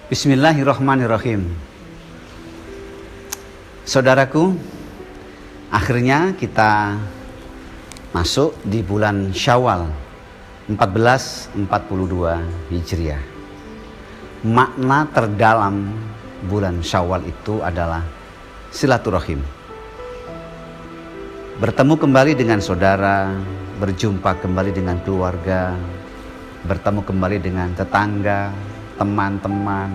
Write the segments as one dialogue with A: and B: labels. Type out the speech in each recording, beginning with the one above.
A: Bismillahirrahmanirrahim. Saudaraku, akhirnya kita masuk di bulan Syawal 1442 Hijriah. Makna terdalam bulan Syawal itu adalah silaturahim. Bertemu kembali dengan saudara, berjumpa kembali dengan keluarga, bertemu kembali dengan tetangga, teman-teman,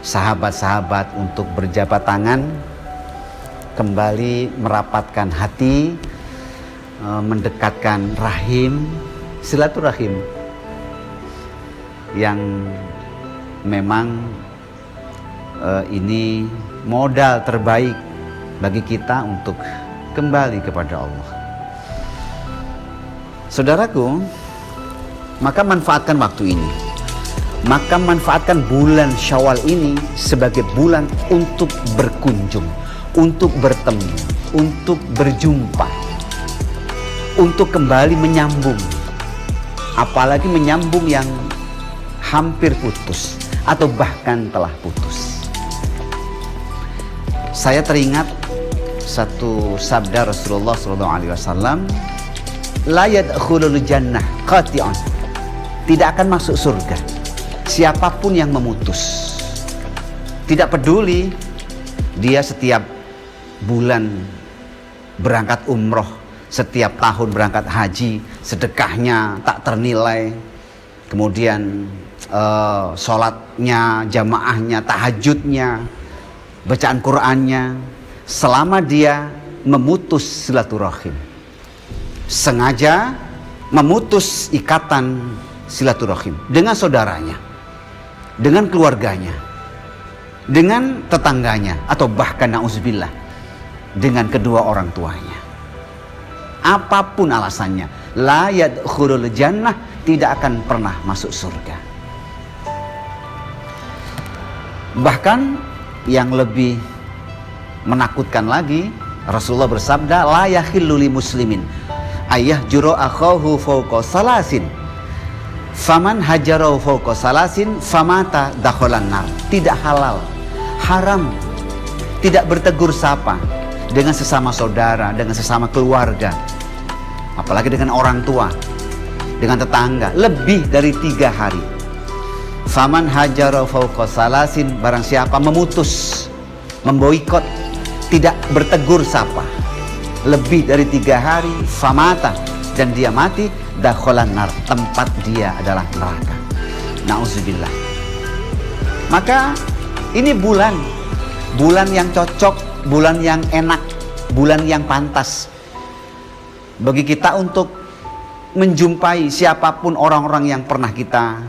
A: sahabat-sahabat untuk berjabat tangan, kembali merapatkan hati, mendekatkan rahim, silaturahim yang memang ini modal terbaik bagi kita untuk kembali kepada Allah. Saudaraku, maka manfaatkan waktu ini. Maka manfaatkan bulan Syawal ini sebagai bulan untuk berkunjung, untuk bertemu, untuk berjumpa, untuk kembali menyambung. Apalagi menyambung yang hampir putus atau bahkan telah putus. Saya teringat satu sabda Rasulullah SAW, la yadkhulul jannah qati'un, tidak akan masuk surga siapapun yang memutus. Tidak peduli dia setiap bulan berangkat umroh, setiap tahun berangkat haji, sedekahnya tak ternilai, kemudian sholatnya, jamaahnya, tahajudnya, bacaan Qur'annya, selama dia memutus silaturahim, sengaja memutus ikatan silaturahim dengan saudaranya, dengan keluarganya, dengan tetangganya, atau bahkan na'udzubillah dengan kedua orang tuanya. Apapun alasannya, la yadkhulul jannah, tidak akan pernah masuk surga. Bahkan yang lebih menakutkan lagi, Rasulullah bersabda, la yahillu li muslimin ayah juro akhahu fawqa salasin faman hajarau fawqa salasin famata dakhalan nar. Tidak halal, haram, tidak bertegur sapa dengan sesama saudara, dengan sesama keluarga, apalagi dengan orang tua, dengan tetangga, lebih dari 3 hari. Faman hajarau fawqa salasin, barang siapa memutus, memboikot, tidak bertegur sapa lebih dari 3 hari, famata, dan dia mati, dakhalan nar, tempat dia adalah neraka. Nauzubillah. Maka ini bulan yang cocok, bulan yang enak, bulan yang pantas bagi kita untuk menjumpai siapapun orang-orang yang pernah kita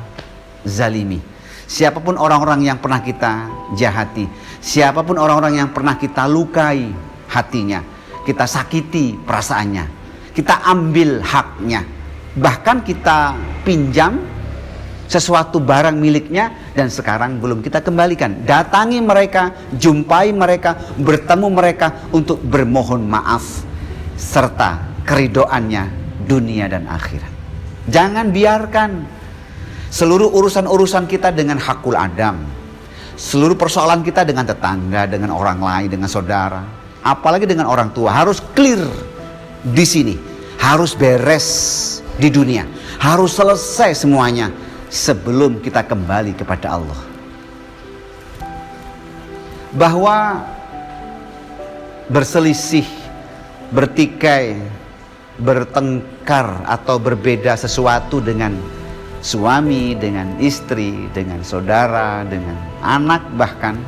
A: zalimi, siapapun orang-orang yang pernah kita jahati, siapapun orang-orang yang pernah kita lukai hatinya, kita sakiti perasaannya, kita ambil haknya, bahkan kita pinjam sesuatu barang miliknya dan sekarang belum kita kembalikan. Datangi mereka, jumpai mereka, bertemu mereka untuk bermohon maaf serta keridoannya dunia dan akhirat. Jangan biarkan seluruh urusan-urusan kita dengan hakul adam, seluruh persoalan kita dengan tetangga, dengan orang lain, dengan saudara, apalagi dengan orang tua, harus clear di sini, harus beres di dunia, harus selesai semuanya sebelum kita kembali kepada Allah. Bahwa berselisih, bertikai, bertengkar atau berbeda sesuatu dengan suami, dengan istri, dengan saudara, dengan anak, bahkan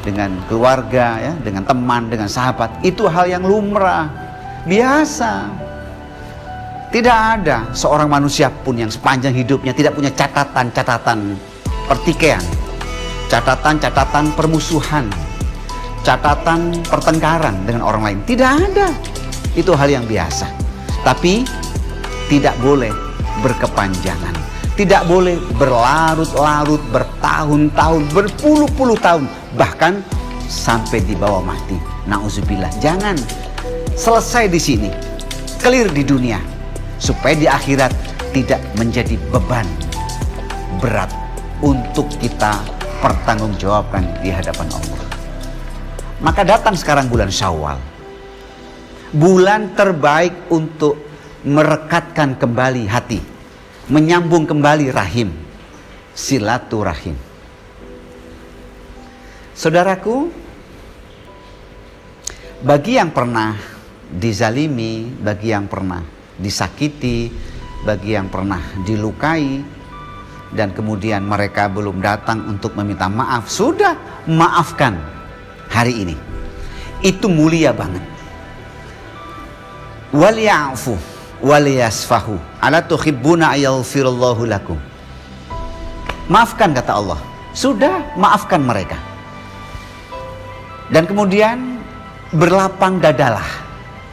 A: dengan keluarga, ya, dengan teman, dengan sahabat, itu hal yang lumrah, biasa. Tidak ada seorang manusia pun yang sepanjang hidupnya tidak punya catatan-catatan pertikaian, catatan-catatan permusuhan, catatan pertengkaran dengan orang lain. Tidak ada. Itu hal yang biasa. Tapi tidak boleh berkepanjangan. Tidak boleh berlarut-larut, bertahun-tahun, berpuluh-puluh tahun, bahkan sampai dibawa mati. Nauzubillah. Jangan. Selesai di sini, clear di dunia, supaya di akhirat tidak menjadi beban berat untuk kita pertanggungjawabkan di hadapan Allah. Maka datang sekarang bulan Syawal, bulan terbaik untuk merekatkan kembali hati, menyambung kembali rahim, silaturahim. Saudaraku, bagi yang pernah dizalimi, bagi yang pernah disakiti, bagi yang pernah dilukai, dan kemudian mereka belum datang untuk meminta maaf, sudah maafkan hari ini. Itu mulia banget. Waliyafu waliyasfahu ala tuhibbuna ayaghfirallahu lakum. Maafkan, kata Allah. Sudah, maafkan mereka. Dan kemudian berlapang dadalah.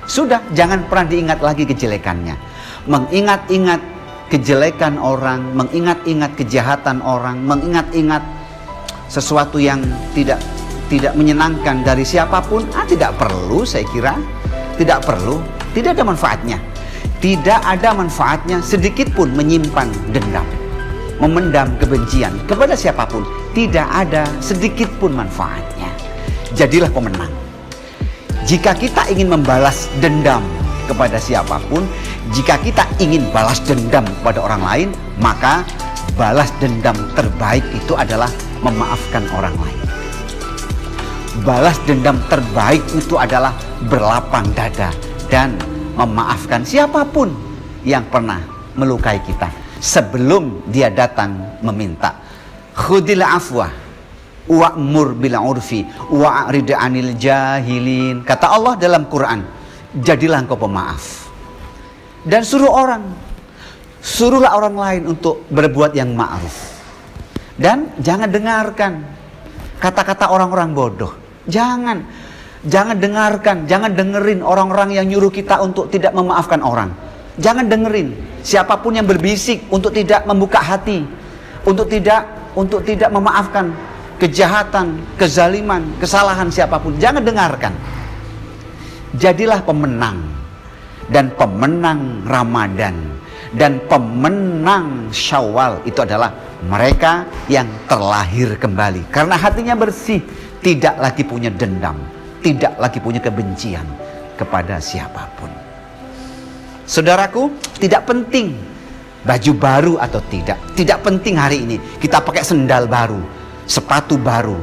A: Sudah, jangan pernah diingat lagi kejelekannya. Mengingat-ingat kejelekan orang, mengingat-ingat kejahatan orang, mengingat-ingat sesuatu yang tidak menyenangkan dari siapapun, tidak perlu, saya kira. Tidak perlu, tidak ada manfaatnya. Tidak ada manfaatnya sedikit pun menyimpan dendam, memendam kebencian kepada siapapun. Tidak ada sedikit pun manfaatnya. Jadilah pemenang. Jika kita ingin membalas dendam kepada siapapun, jika kita ingin balas dendam kepada orang lain, maka balas dendam terbaik itu adalah memaafkan orang lain. Balas dendam terbaik itu adalah berlapang dada dan memaafkan siapapun yang pernah melukai kita sebelum dia datang meminta. Khudil afwa wa'mur bil urfi wa'rid 'anil jahilin. Kata Allah dalam Quran, jadilah engkau pemaaf dan suruhlah orang lain untuk berbuat yang ma'ruf. Dan jangan dengarkan kata-kata orang-orang bodoh. Jangan dengarkan, jangan dengerin orang-orang yang nyuruh kita untuk tidak memaafkan orang. Jangan dengerin siapapun yang berbisik untuk tidak membuka hati, untuk tidak memaafkan kejahatan, kezaliman, kesalahan siapapun. Jangan dengarkan. Jadilah pemenang, dan pemenang Ramadan dan pemenang Syawal itu adalah mereka yang terlahir kembali karena hatinya bersih, tidak lagi punya dendam, tidak lagi punya kebencian kepada siapapun. Saudaraku, tidak penting baju baru atau tidak penting hari ini kita pakai sendal baru, sepatu baru,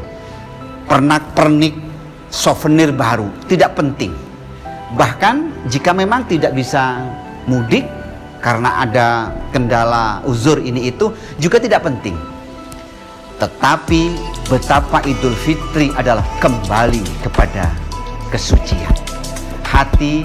A: pernak-pernik, souvenir baru, tidak penting. Bahkan jika memang tidak bisa mudik karena ada kendala uzur ini itu juga tidak penting. Tetapi betapa Idul Fitri adalah kembali kepada kesucian. Hati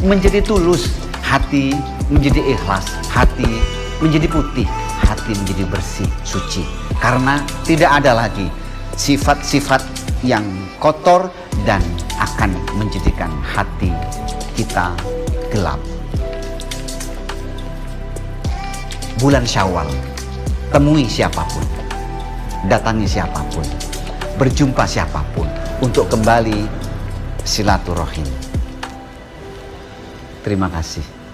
A: menjadi tulus, hati menjadi ikhlas, hati menjadi putih, hati menjadi bersih, suci. Karena tidak ada lagi sifat-sifat yang kotor dan akan menjadikan hati kita gelap. Bulan Syawal, temui siapapun, datangi siapapun, berjumpa siapapun untuk kembali silaturahim. Terima kasih.